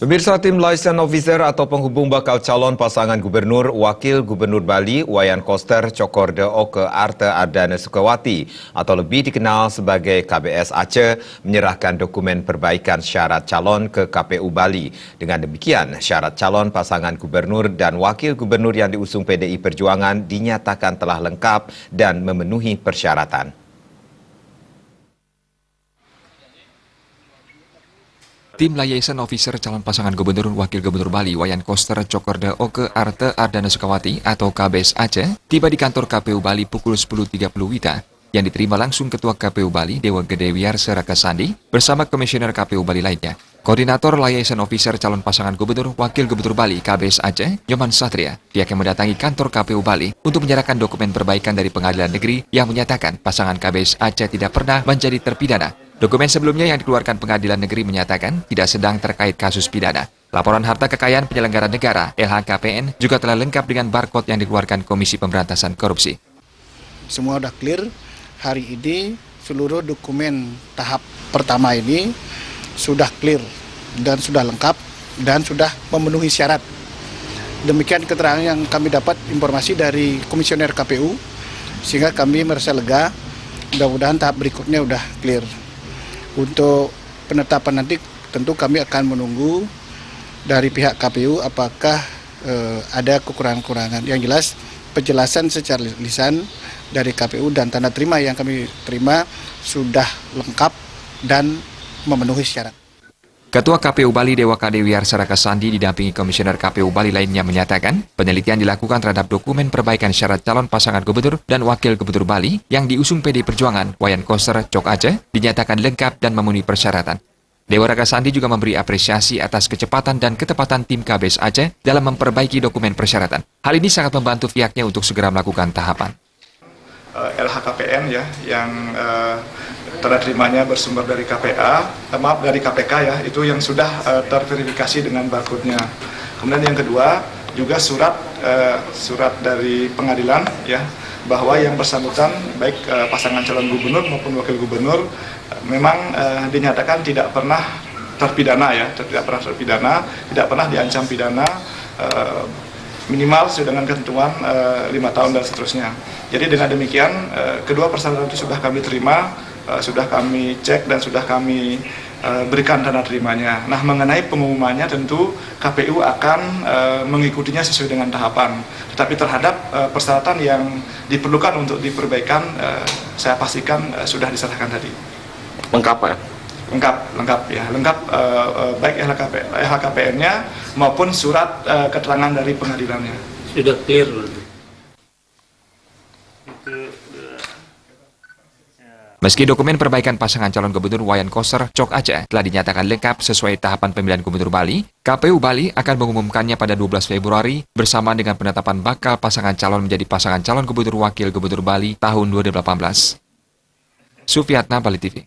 Pemirsa, tim liaison officer atau penghubung bakal calon pasangan gubernur, wakil gubernur Bali, Wayan Koster Cokorda Oke Arte Ardana Sukawati atau lebih dikenal sebagai KBS Aceh menyerahkan dokumen perbaikan syarat calon ke KPU Bali. Dengan demikian, syarat calon pasangan gubernur dan wakil gubernur yang diusung PDI Perjuangan dinyatakan telah lengkap dan memenuhi persyaratan. Tim liaison officer calon pasangan gubernur wakil gubernur Bali Wayan Koster Cokorda Oke Arte Ardana Sukawati atau KBS Aceh tiba di kantor KPU Bali pukul 10.30 WITA yang diterima langsung Ketua KPU Bali Dewa Gede Wiarsa Rakasandi bersama Komisioner KPU Bali lainnya. Koordinator liaison officer calon pasangan gubernur wakil gubernur Bali KBS Aceh Nyoman Satria pihak yang mendatangi kantor KPU Bali untuk menyerahkan dokumen perbaikan dari Pengadilan Negeri yang menyatakan pasangan KBS Aceh tidak pernah menjadi terpidana. Dokumen sebelumnya yang dikeluarkan Pengadilan Negeri menyatakan tidak sedang terkait kasus pidana. Laporan harta kekayaan penyelenggara negara LHKPN juga telah lengkap dengan barcode yang dikeluarkan Komisi Pemberantasan Korupsi. Semua sudah clear. Hari ini seluruh dokumen tahap pertama ini sudah clear dan sudah lengkap dan sudah memenuhi syarat. Demikian keterangan yang kami dapat informasi dari Komisioner KPU sehingga kami merasa lega. Mudah-mudahan tahap berikutnya sudah clear. Untuk penetapan nanti tentu kami akan menunggu dari pihak KPU apakah ada kekurangan-kekurangan. Yang jelas penjelasan secara lisan dari KPU dan tanda terima yang kami terima sudah lengkap dan memenuhi syarat. Ketua KPU Bali Dewa Gede Wiarsa Rakasandi didampingi Komisioner KPU Bali lainnya menyatakan penelitian dilakukan terhadap dokumen perbaikan syarat calon pasangan gubernur dan wakil gubernur Bali yang diusung PDI Perjuangan Wayan Koster Cok Aceh dinyatakan lengkap dan memenuhi persyaratan. Dewa Rakasandi juga memberi apresiasi atas kecepatan dan ketepatan tim KBS Aceh dalam memperbaiki dokumen persyaratan. Hal ini sangat membantu pihaknya untuk segera melakukan tahapan. LHKPN ya yang tanda terimanya bersumber dari dari KPK ya, itu yang sudah terverifikasi dengan barcode-nya. Kemudian yang kedua juga surat dari pengadilan ya bahwa yang bersangkutan baik pasangan calon gubernur maupun wakil gubernur memang dinyatakan tidak pernah terpidana ya, tidak pernah diancam pidana minimal sesuai dengan ketentuan 5 tahun dan seterusnya. Jadi dengan demikian kedua persyaratan itu sudah kami terima, sudah kami cek dan sudah kami berikan tanda terimanya. Nah, mengenai pengumumannya tentu KPU akan mengikutinya sesuai dengan tahapan. Tetapi terhadap persyaratan yang diperlukan untuk diperbaikan, saya pastikan sudah diserahkan tadi. Lengkap ya? Lengkap ya, baik LHKPN-nya maupun surat keterangan dari pengadilannya. Sudah clear. Meski dokumen perbaikan pasangan calon gubernur Wayan Koster Cok Aceh telah dinyatakan lengkap sesuai tahapan pemilihan gubernur Bali, KPU Bali akan mengumumkannya pada 12 Februari bersama dengan penetapan bakal pasangan calon menjadi pasangan calon gubernur wakil gubernur Bali tahun 2018. Sufiatna, Bali TV.